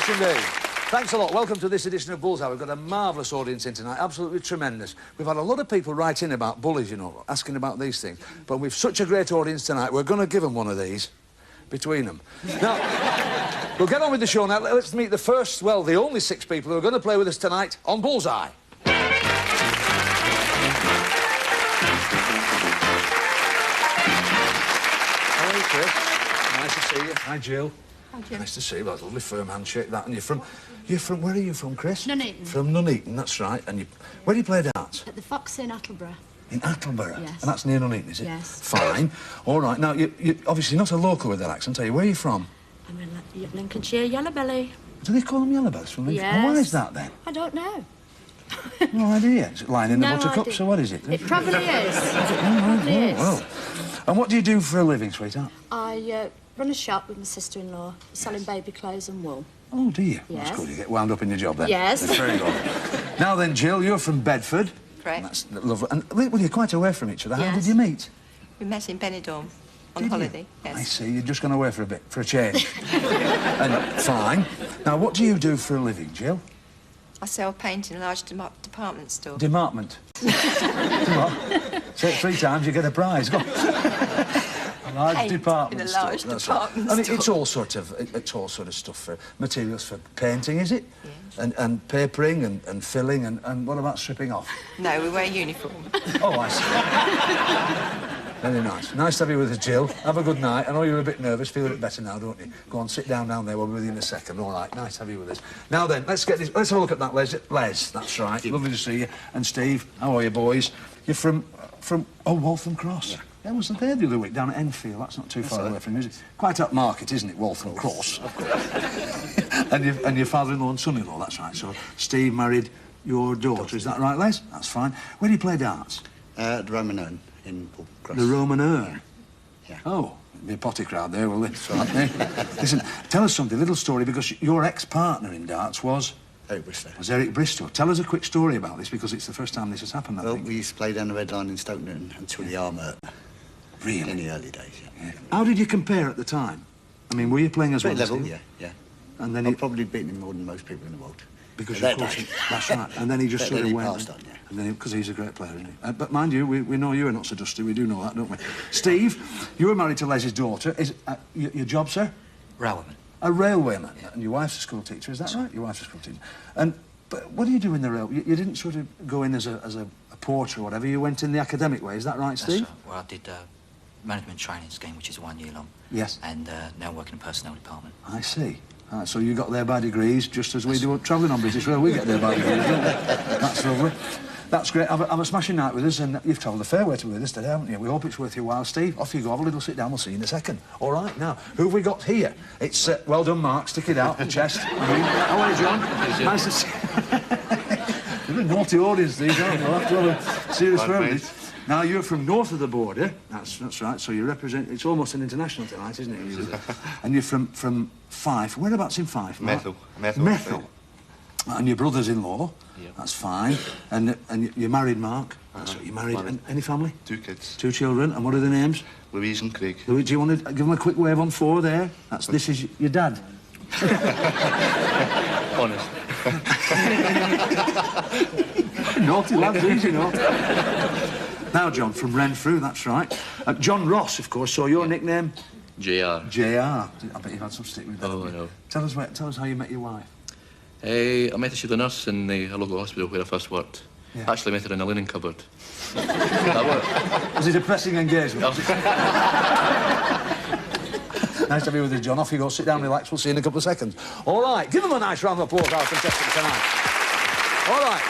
much indeed. Thanks a lot. Welcome to this edition of Bullseye. We've got a marvellous audience in tonight, absolutely tremendous. We've had a lot of people write in about bullies, you know, asking about these things. But we've such a great audience tonight, we're going to give them one of these between them. Now, we'll get on with the show now. Let's meet the first, well, the only 6 people who are going to play with us tonight on Bullseye. Hello, Chris. Nice to see you. Hi, Jill. Hi, Jim. Nice to see you. That's a lovely firm handshake, that. And you're from, where are you from, Chris? Nuneaton. From Nuneaton, that's right. And where do you play darts? At the Fox in Attleborough. In Attleborough? Yes. And that's near Nuneaton, is it? Yes. Fine. All right. Now, you're obviously not a local with that accent, are you? Where are you from? I'm in Lincolnshire, Yellowbelly. Do they call them Yellowbellies from Lincoln? Yes. And why is that, then? I don't know. No idea. Is it lying in the No buttercups, idea. or what is it? It probably is. Probably is. Well. And what do you do for a living, sweetheart? I run a shop with my sister-in-law, selling baby clothes and wool. Oh, do you? Yes. That's good. You get wound up in your job, then. Yes. That's very good. Now, then, Jill, you're from Bedford. Correct. That's lovely. And, well, you're quite away from each other. How Yes. did you meet? We met in Benidorm on Did holiday. you? Yes. I see. You're just gone away for a bit, for a change. And fine. Now, what do you do for a living, Jill? I sell paint in a large department store. Department. Come on. Say it 3 times, you get a prize. Go on. A large Paint department in a store. large That's department right. And store. it's all sort of stuff for materials for painting, is it? Yes. And papering and filling and what about stripping off? No, we wear uniform. Oh, I see. Very nice. Nice to have you with us, Jill. Have a good night. I know you're a bit nervous. Feel a bit better now, don't you? Go on, sit down there. We'll be with you in a second. All right. Nice to have you with us. Now then, let's have a look at that, Les. Les, that's right. Lovely to see you. And Steve, how are you, boys? You're from Waltham Cross. Yeah. I wasn't there the other week down at Enfield. That's not too far away from you, is it? Quite up market, isn't it, Waltham Cross? Of course. and your father-in-law and son-in-law. That's right. So Steve married your daughter. Is that right, Les? That's fine. Where do you play darts? The Roman Urn in Bull Cross. The Roman Urn? Yeah. Oh, there'll be a potty crowd there, will there? Listen, tell us something, a little story, because your ex-partner in darts was Eric Bristow. Eric Bristow. Tell us a quick story about this, because it's the first time this has happened, I Well, think. we used to play down the Red Line in Stoke Newton until the arm hurt. Really? In the early days, yeah. How did you compare at the time? I mean, were you playing as well Pretty as level, him? yeah. And then I've probably beaten him more than most people in the world. Because At of that course, day. that's right. And then he just But sort then of he went. passed on, yeah. And then because he's a great player, isn't he? But mind you, we know you're not so dusty. We do know that, don't we? Steve, you were married to Les's daughter. Is your job, sir? Railwayman. A railwayman. And your wife's a school teacher. Is that right? Your wife's a school teacher. But what do you do in the rail? You didn't sort of go in as a porter or whatever. You went in the academic way. Is that right, Steve? That's right. Well, I did management training scheme, which is 1 year long. Yes. And now working in personnel department. I see. Right, so you got there by degrees, just as we do travelling on British Rail. We get there by degrees, don't we? That's lovely. That's great. Have a smashing night with us, and you've travelled a fair way to be with us today, haven't you? We hope it's worth your while. Steve, off you go. Have a little sit down. We'll see you in a second. All right, now, who have we got here? It's, well done, Mark. Stick it out, the chest. How are you, John? Nice to see you. You're a naughty audience, these, aren't you? We'll have to have a serious firm. Now, you're from north of the border. That's right. So you represent... It's almost an international tonight, isn't it? And you're from Fife. Whereabouts in Fife, Mark? Methil. And your brother's-in-law. Yeah. That's fine. And you're married, Mark. That's what you're married. And any family? 2 kids. 2 children. And what are their names? Louise and Craig. Louise, do you want to give them a quick wave on 4 there? This is your dad. Honest. Naughty lads, these, you know. Now, John, from Renfrew, that's right. John Ross, of course, so your nickname? JR. JR. I bet you've had some stick with that. Oh, I know. Tell us how you met your wife. I met her, she was a nurse in the local hospital where I first worked. Yeah. Actually met her in a linen cupboard. That worked. Was it a pressing engagement? Nice to be with you, John. Off you go. Sit down, relax. We'll see you in a couple of seconds. All right. Give them a nice round of applause, our contestants tonight. All right.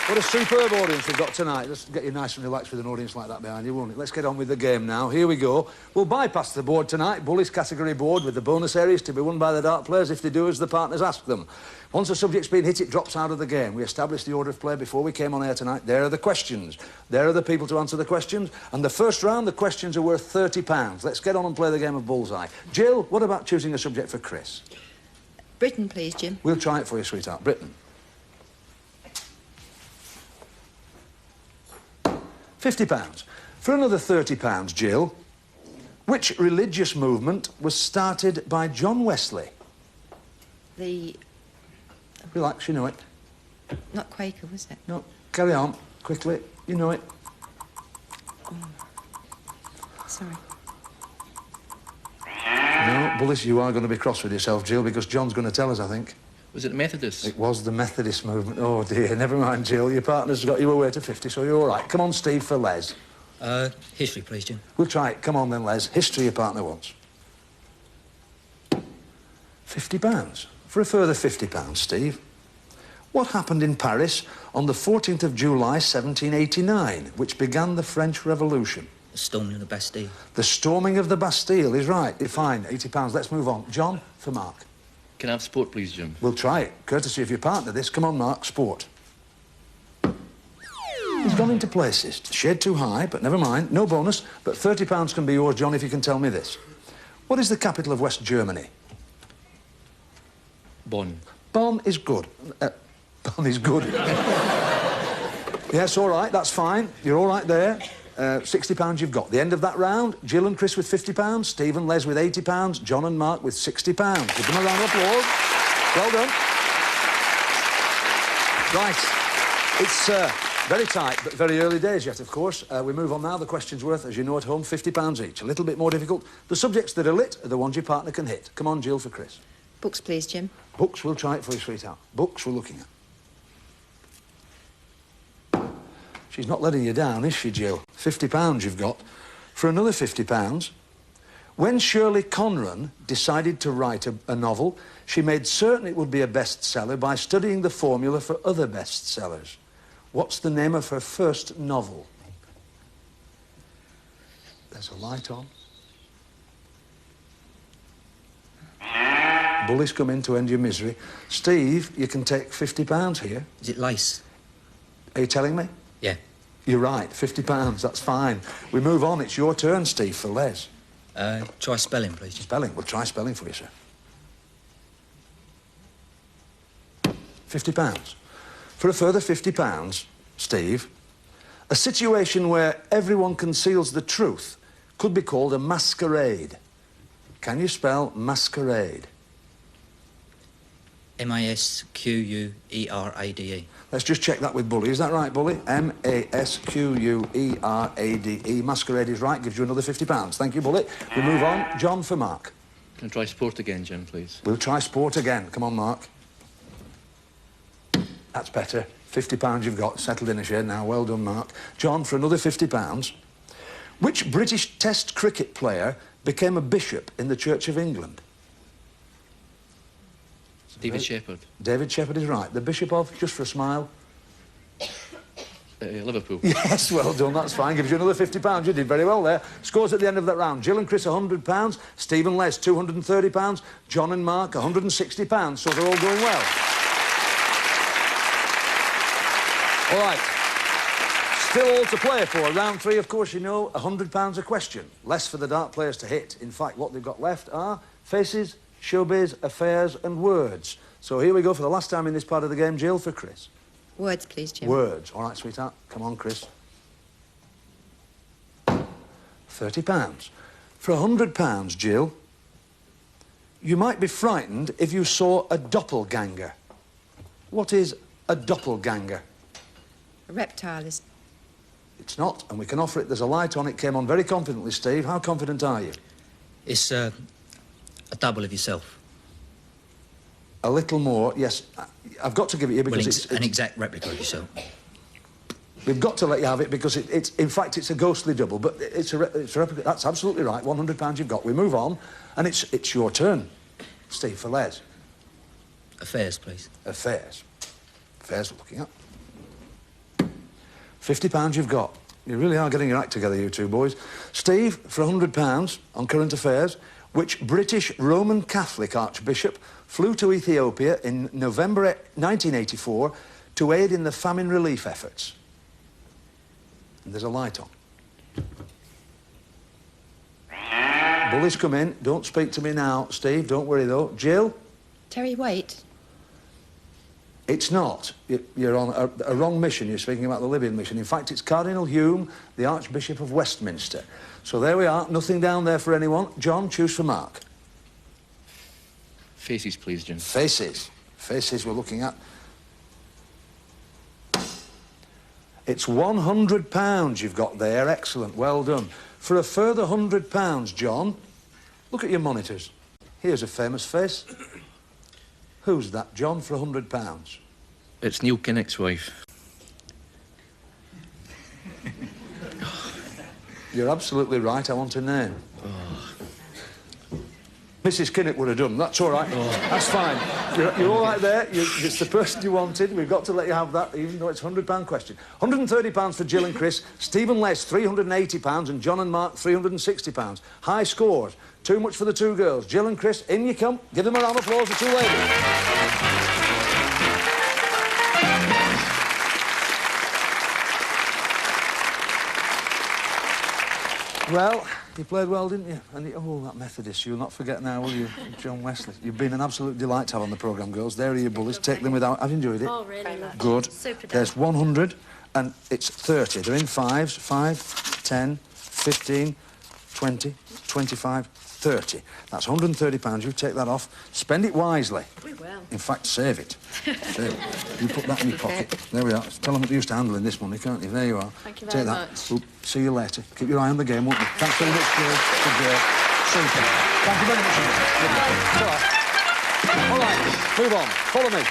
What a superb audience we've got tonight. Let's get you nice and relaxed with an audience like that behind you, won't it? Let's get on with the game now. Here we go. We'll bypass the board tonight, Bullies category board, with the bonus areas to be won by the dart players if they do as the partners ask them. Once a subject's been hit, it drops out of the game. We established the order of play before we came on air tonight. There are the questions. There are the people to answer the questions. And the first round, the questions are worth £30. Let's get on and play the game of Bullseye. Jill, what about choosing a subject for Chris? Britain, please, Jim. We'll try it for you, sweetheart. Britain. £50. For another £30, Jill, which religious movement was started by John Wesley? The... Relax, you know it. Not Quaker, was it? No, carry on, quickly, you know it. Sorry. No, Bullis, you are going to be cross with yourself, Jill, because John's going to tell us, I think. Was it the Methodists? It was the Methodist movement. Oh, dear, never mind, Jill. Your partner's got you away to 50, so you're all right. Come on, Steve, for Les. History, please, Jim. We'll try it. Come on, then, Les. History your partner wants. £50. For a further £50, Steve. What happened in Paris on the 14th of July, 1789, which began the French Revolution? The storming of the Bastille. The storming of the Bastille is right. Fine, £80. Let's move on. John, for Mark. Can I have sport, please, Jim? We'll try it, courtesy of your partner, this. Come on, Mark, sport. He's gone into places. Shade too high, but never mind. No bonus, but £30 can be yours, John, if you can tell me this. What is the capital of West Germany? Bonn. Bonn is good. Bonn is good. Yes, all right, that's fine. You're all right there. £60 you've got. The end of that round, Jill and Chris with £50, Steve and Les with £80, John and Mark with £60. Give them a round of applause. Well done. Right. It's very tight, but very early days yet, of course. We move on now. The question's worth, as you know at home, £50 each. A little bit more difficult. The subjects that are lit are the ones your partner can hit. Come on, Jill, for Chris. Books, please, Jim. Books, we'll try it for you, sweetheart. Books we're looking at. She's not letting you down, is she, Jill? £50 you've got. For another £50, when Shirley Conran decided to write a novel, she made certain it would be a bestseller by studying the formula for other bestsellers. What's the name of her first novel? There's a light on. Bullies come in to end your misery. Steve, you can take £50 here. Is it lace? Are you telling me? Yeah. You're right, £50, that's fine. We move on, it's your turn, Steve, for Les. Try spelling, please, Jim. Spelling, we'll try spelling for you, sir. £50. For a further £50, Steve, a situation where everyone conceals the truth could be called a masquerade. Can you spell masquerade? M-A-S-Q-U-E-R-A-D-E. Let's just check that with Bully. Is that right, Bully? M-A-S-Q-U-E-R-A-D-E. Masquerade is right. Gives you another £50. Thank you, Bully. We move on. John for Mark. Can I try sport again, Jim, please? We'll try sport again. Come on, Mark. That's better. £50 you've got. Settled in a shade now. Well done, Mark. John, for another £50. Which British Test cricket player became a bishop in the Church of England? David Shepherd. David Shepherd is right. The bishop of, just for a smile. Liverpool. Yes, well done, that's fine. Gives you another £50. You did very well there. Scores at the end of that round. Jill and Chris, £100. Steve and Les, £230. John and Mark, £160. So they're all going well. All right. Still all to play for. Round 3, of course, you know, £100 a question. Less for the dart players to hit. In fact, what they've got left are faces, showbiz, affairs and words. So here we go for the last time in this part of the game. Jill for Chris. Words, please, Jim. Words. All right, sweetheart. Come on, Chris. £30. For £100, Jill, you might be frightened if you saw a doppelganger. What is a doppelganger? A reptile is... It's not, and we can offer it. There's a light on. It came on very confidently, Steve. How confident are you? It's a double of yourself. A little more, yes. I've got to give it you because it's an exact replica of yourself. We've got to let you have it because it's in fact, it's a ghostly double, but it's a replica. That's absolutely right. £100 you've got. We move on, and it's your turn, Steve, for Les. Affairs, please. Affairs. Affairs we're looking at. £50 you've got. You really are getting your act together, you two boys. Steve, for £100 on current affairs, which British Roman Catholic Archbishop flew to Ethiopia in November 1984 to aid in the famine relief efforts? And there's a light on. Bullies come in. Don't speak to me now, Steve. Don't worry, though. Jill? Terry Waite. It's not. You're on a wrong mission. You're speaking about the Libyan mission. In fact, it's Cardinal Hume, the Archbishop of Westminster. So there we are. Nothing down there for anyone. John, choose for Mark. Faces, please, Jim. Faces. Faces we're looking at. It's £100 you've got there. Excellent. Well done. For a further £100, John, look at your monitors. Here's a famous face. Who's that, John, for £100? It's Neil Kinnock's wife. You're absolutely right. I want a name. Mrs. Kinnock would have done. That's all right. That's fine. You're all right there. It's the person you wanted. We've got to let you have that, even though it's a £100 question. £130 for Jill and Chris. Stephen Les, £380. And John and Mark, £360. High scores. Too much for the two girls. Jill and Chris, in you come. Give them a round of applause, the two ladies. Well, you played well, didn't you? And oh, that Methodist, you'll not forget now, will you, John Wesley? You've been an absolute delight to have on the programme, girls. There are your bullies. Take them without... Have you enjoyed it? Oh, really lovely. Good. Super. There's 100, and it's 30. They're in fives. 5, 10, 15, 20, 25, 30. That's £130. You take that off. Spend it wisely. We will. In fact, save it. Save it. You put that in your pocket. There we are. Tell them what you're used to handling this money, can't you? There you are. Thank you very Take that. much. We'll see you later. Keep your eye on the game, won't you? Thanks very much, girls. Good girl. Super. Thank you very much. All right, move on. Follow me.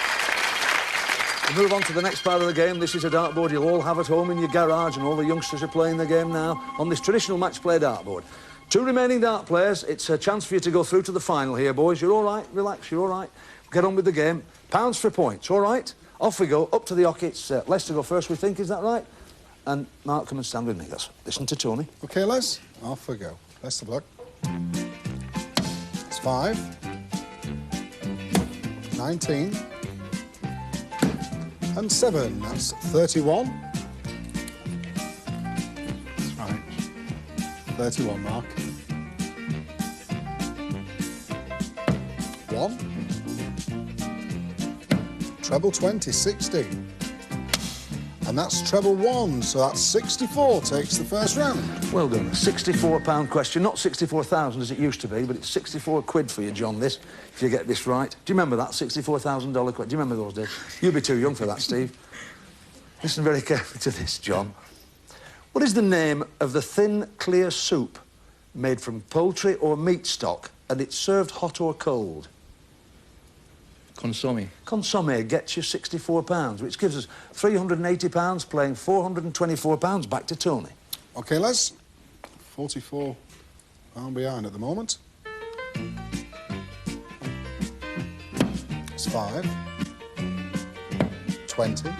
We'll move on to the next part of the game. This is a dartboard you'll all have at home in your garage, and all the youngsters are playing the game now on this traditional match play dartboard. 2 remaining dart players. It's a chance for you to go through to the final here, boys. You're all right? Relax, you're all right? Get on with the game. Pounds for points, all right? Off we go, up to the hockey. It's Les to go first, we think, is that right? And Mark, come and stand with me. Let's listen to Tony. OK, Les, off we go. Best of luck. It's 5, 19, and 7. That's 31. That's right. 31, Mark. 1. Treble 20, 60. And that's treble 1, so that's 64 takes the first round. Well done. £64 question. Not 64,000 as it used to be, but it's 64 quid for you, John, this, if you get this right. Do you remember that $64,000 question? Do you remember those days? You'd be too young for that, Steve. Listen very carefully to this, John. What is the name of the thin, clear soup made from poultry or meat stock, and it's served hot or cold? Consomme. Consomme gets you £64, which gives us £380, playing £424 back to Tony. OK, Les. 44 pound behind at the moment. It's 5, 20,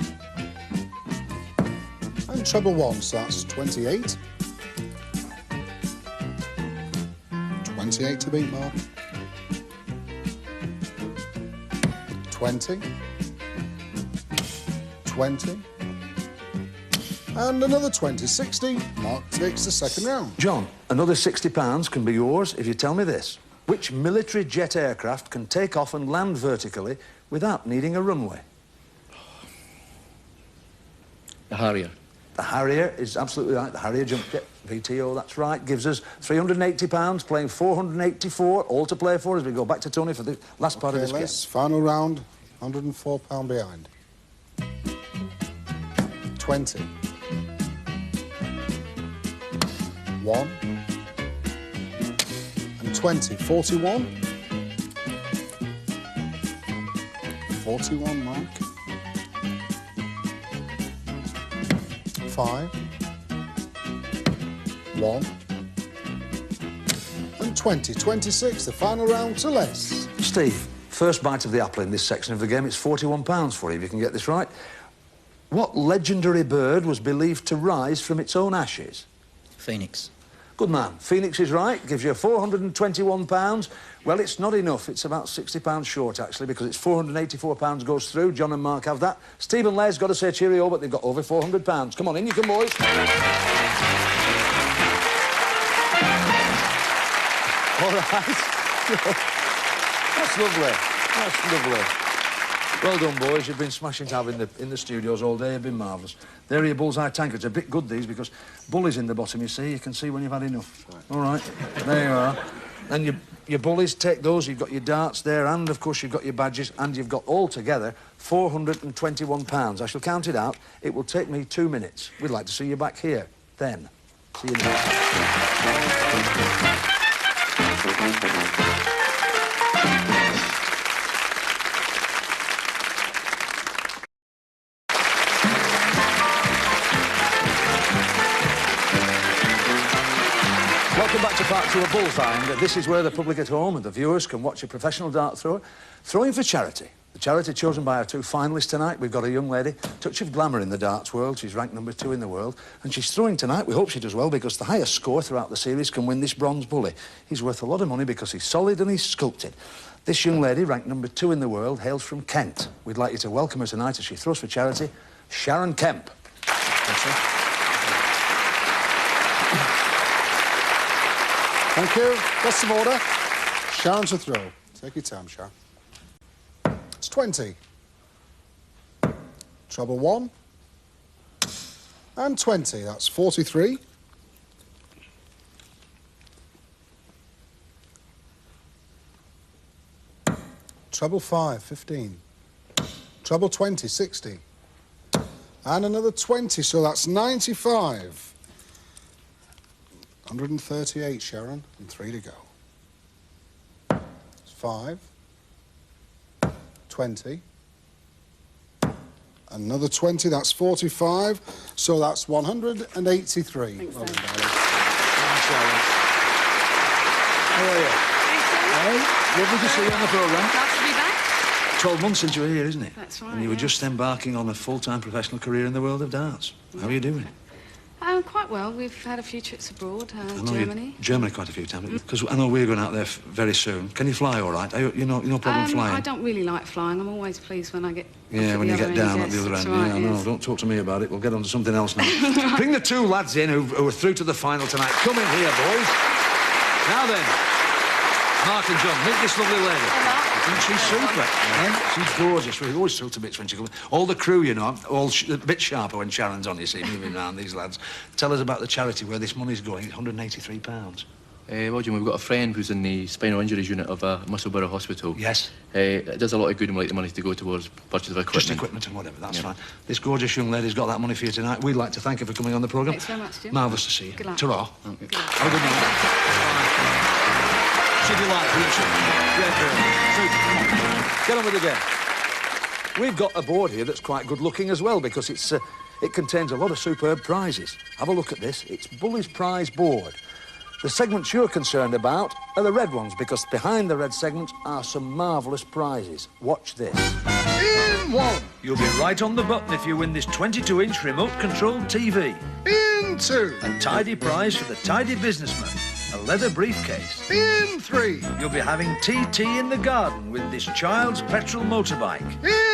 and treble 1, so that's 28. 28 to beat, Mark. 20, 20, and another 20, 60. Mark takes the second round. John, another £60 can be yours if you tell me this. Which military jet aircraft can take off and land vertically without needing a runway? The Harrier. The Harrier is absolutely right. The Harrier jump jet, VTO, that's right. Gives us £380, playing £484, all to play for as we go back to Tony for the last part of this game. Final round, £104 behind. 20. 1. And 20. 41. 41, Mark. 5. 1. And 20. 26, the final round to Les. Steve, first bite of the apple in this section of the game. It's £41 for you, if you can get this right. What legendary bird was believed to rise from its own ashes? Phoenix. Good man. Phoenix is right. Gives you £421. Well, it's not enough. It's about £60 short, actually, because it's £484 goes through. John and Mark have that. Steve and Les got to say cheerio, but they've got over £400. Come on, in you come, boys. All right. That's lovely. That's lovely. Well done, boys. You've been smashing to have in the studios all day. You've been marvellous. There are your Bullseye tankards. A bit good, these, because Bully's in the bottom, you see. You can see when you've had enough. All right. There you are. And your bullies, take those. You've got your darts there, and, of course, you've got your badges, and you've got altogether £421. I shall count it out. It will take me 2 minutes. We'd like to see you back here then. See you now. Welcome back to part 2 of Bullseye, and this is where the public at home and the viewers can watch a professional dart thrower throwing for charity. The charity chosen by our 2 finalists tonight. We've got a young lady, touch of glamour in the darts world. She's ranked number 2 in the world, and she's throwing tonight. We hope she does well, because the highest score throughout the series can win this bronze bully. He's worth a lot of money because he's solid and he's sculpted. This young lady, ranked number 2 in the world, hails from Kent. We'd like you to welcome her tonight as she throws for charity, Sharon Kemp. Thank you. Best of order. Sharon to throw. Take your time, Sharon. It's 20. Treble 1. And 20. That's 43. Treble 5, 15. Treble 20, 60. And another 20, so that's 95. 138, Sharon, and 3 to go. It's 5, 20, another 20, that's 45, so that's 183. Thanks, Well Dad. done, darling. How are you? Hey, lovely to see you on the programme. Glad to be back. 12 months since you were here, isn't it? That's right, And you were yeah. just embarking on a full-time professional career in the world of darts. How are you doing? Quite well. We've had a few trips abroad, I know Germany. Germany quite a few times, because I know we're going out there very soon. Can you fly all right? You no problem flying? I don't really like flying. I'm always pleased when I get... Yeah, when you get down at the other end. Right, Yeah, I know. yes. Don't talk to me about it. We'll get on to something else now. Bring the 2 lads in who are through to the final tonight. Come in here, boys. Now then, Mark and John, meet this lovely lady. I think she's super. Yeah? She's gorgeous. We always throw to bits when she comes. All the crew, you know, all a bit sharper when Sharon's on, you see, moving around, these lads. Tell us about the charity where this money's going. It's £183. Well, Jim, we've got a friend who's in the spinal injuries unit of Musselburgh Hospital. Yes. It does a lot of good and we'd like the money to go towards purchase of equipment. Just equipment and whatever, that's fine. This gorgeous young lady's got that money for you tonight. We'd like to thank her for coming on the programme. Thanks very much, Jim. Marvellous to see you. Good luck. Ta-ra. Okay. Have a good night. Should you like, wouldn't you? Great girl. So, come on. Get on with the game. We've got a board here that's quite good looking as well, because it contains a lot of superb prizes. Have a look at this. It's Bully's Prize Board. The segments you're concerned about are the red ones, because behind the red segments are some marvellous prizes. Watch this. In 1. You'll be right on the button if you win this 22-inch remote-controlled TV. In 2. A tidy prize for the tidy businessman. A leather briefcase. In 3. You'll be having TT in the garden with this child's petrol motorbike.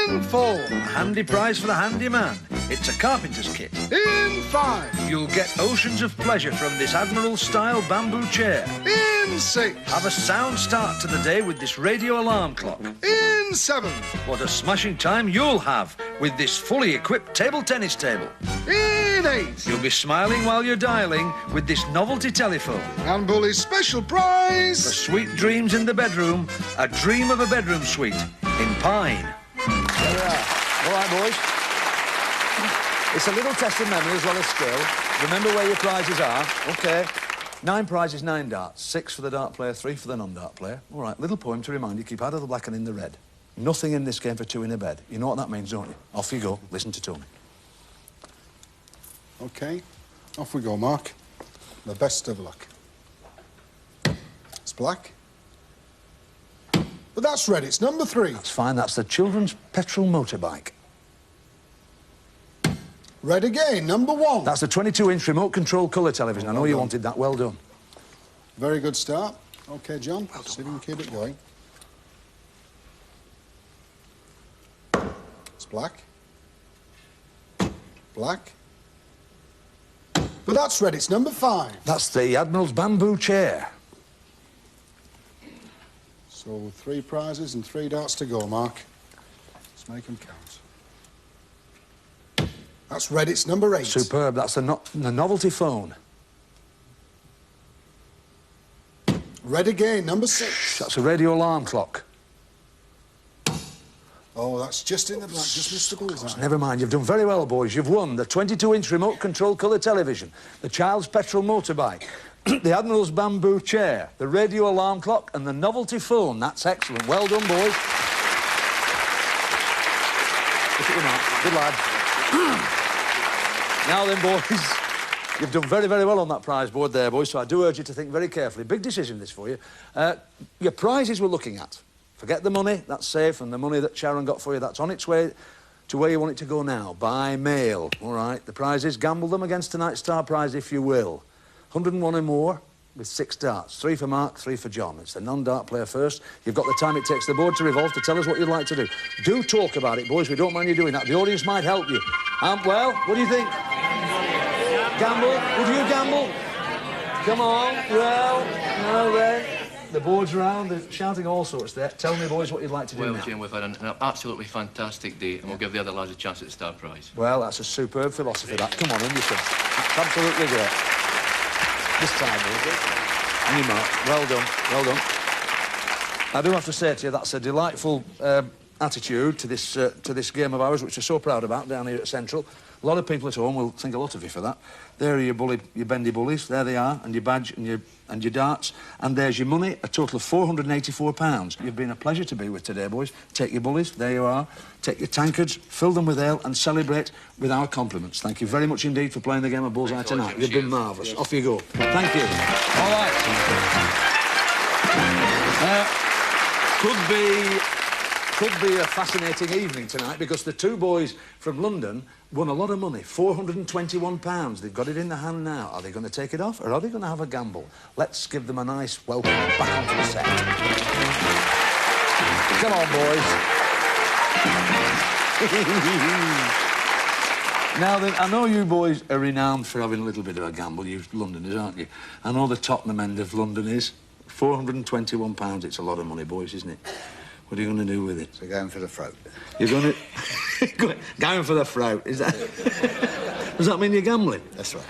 In 4. A handy prize for the handy man. It's a carpenter's kit. In 5. You'll get oceans of pleasure from this Admiral-style bamboo chair. In 6. Have a sound start to the day with this radio alarm clock. In 7. What a smashing time you'll have with this fully equipped table tennis table. In 8. You'll be smiling while you're dialing with this novelty telephone. And Bully's special For prize. sweet dreams in the bedroom, a dream of a bedroom suite in pine. There we are. All right, boys. It's a little test of memory as well as skill. Remember where your prizes are. OK. 9 prizes, 9 darts. 6 for the dart player, 3 for the non-dart player. All right, little poem to remind you, keep out of the black and in the red. Nothing in this game for 2 in a bed. You know what that means, don't you? Off you go. Listen to Tony. OK, off we go, Mark. The best of luck. It's black. But that's red, it's number 3. It's fine, that's the children's petrol motorbike. Red again, number 1. That's the 22-inch remote-control colour television. I know you wanted that. Well done. Very good start. OK, John, see if you can keep it going. It's black. Black. But that's red, it's number 5. That's the Admiral's bamboo chair. So 3 prizes and 3 darts to go, Mark. Let's make them count. That's red, it's number 8. Superb. That's the novelty phone. Red again, number 6. That's a radio alarm clock. Oh, that's just in the black, just missed the bullseye. Never mind, you've done very well, boys. You've won the 22-inch remote-control colour television, the child's petrol motorbike, the Admiral's bamboo chair, the radio alarm clock and the novelty phone. That's excellent. Well done, boys. Look at you now. Good lad. Now then, boys, you've done very, very well on that prize board there, boys, so I do urge you to think very carefully. Big decision, this, for you. Your prizes we're looking at. Forget the money, that's safe, and the money that Sharon got for you, that's on its way to where you want it to go now, by mail. All right, the prizes, gamble them against tonight's star prize if you will. 101 or more with 6 darts. 3 for Mark, 3 for John. It's the non-dart player first. You've got the time it takes the board to revolve to tell us what you'd like to do. Do talk about it, boys. We don't mind you doing that. The audience might help you. Well, what do you think? Gamble? Would you gamble? Come on. Well, no then. The board's round, they're shouting all sorts there. Tell me, boys, what you'd like to do Well, now. Jim, we've had an absolutely fantastic day, and we'll give the other lads a chance at the star prize. Well, that's a superb philosophy, that. Come on, Anderson. That's absolutely great. This time, boys. And you, Mark. Well done, well done. I do have to say to you, that's a delightful attitude to this game of ours, which we're so proud about down here at Central. A lot of people at home will think a lot of you for that. There are your bendy bullies. There they are, and your badge and your darts. And there's your money, a total of £484. You've been a pleasure to be with today, boys. Take your bullies. There you are. Take your tankards, fill them with ale, and celebrate with our compliments. Thank you very much indeed for playing the game of Bullseye tonight. You've been marvellous. Off you go. Thank you. All right. Could be a fascinating evening tonight because the 2 boys from London won a lot of money, £421. They've got it in their hand now. Are they going to take it off or are they going to have a gamble? Let's give them a nice welcome back onto the set. Come on, boys. Now then, I know you boys are renowned for having a little bit of a gamble, you Londoners, aren't you? I know the Tottenham end of London is. £421, it's a lot of money, boys, isn't it? What are you going to do with it? So going for the throat. You're going to... going for the throat, is that... Does that mean you're gambling? That's right.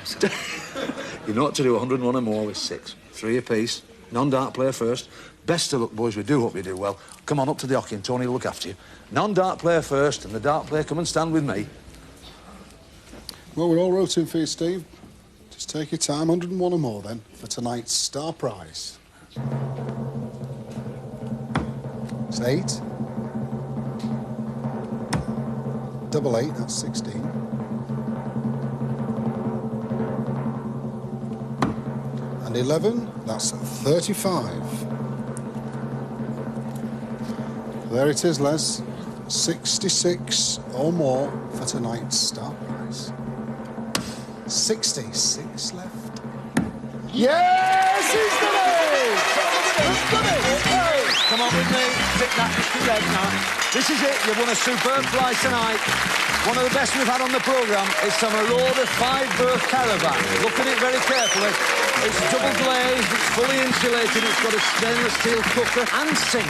You know what to do, 101 or more with 6. 3 apiece. Non-dart player first. Best of luck, boys. We do hope you do well. Come on up to the hockey and Tony will look after you. Non-dart player first and the dart player come and stand with me. Well, we're all rooting for you, Steve. Just take your time, 101 or more, then, for tonight's star prize. It's 8. Double 8, that's 16. And 11, that's 35. There it is, Les. 66 or more for tonight's star prize. 66 left. Yes, he's done it! He's done it! Come on with me. Sit that Mr. Red now. This is it. You've won a superb prize tonight. One of the best we've had on the programme. It's a Marauder 5-berth caravan. Look at it very carefully. It's double glazed, it's fully insulated, it's got a stainless steel cooker and sink.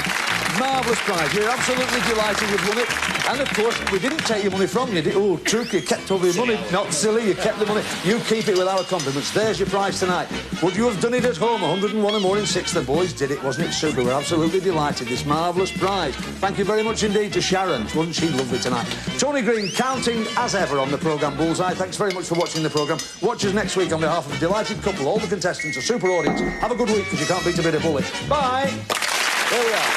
Marvellous prize. You're absolutely delighted you've won it. And, of course, we didn't take your money from you. Oh, Trook, you kept all your money. Not silly, you kept the money. You keep it with our compliments. There's your prize tonight. Would you have done it at home? 101 or more in 6. The boys did it. Wasn't it super? We're absolutely delighted. This marvellous prize. Thank you very much indeed to Sharon. Wasn't she lovely tonight? Tony Green, counting as ever on the programme Bullseye. Thanks very much for watching the programme. Watch us next week on behalf of the delighted couple, all the contestants, a super audience. Have a good week, because you can't beat a bit of bullet. Bye! There we are.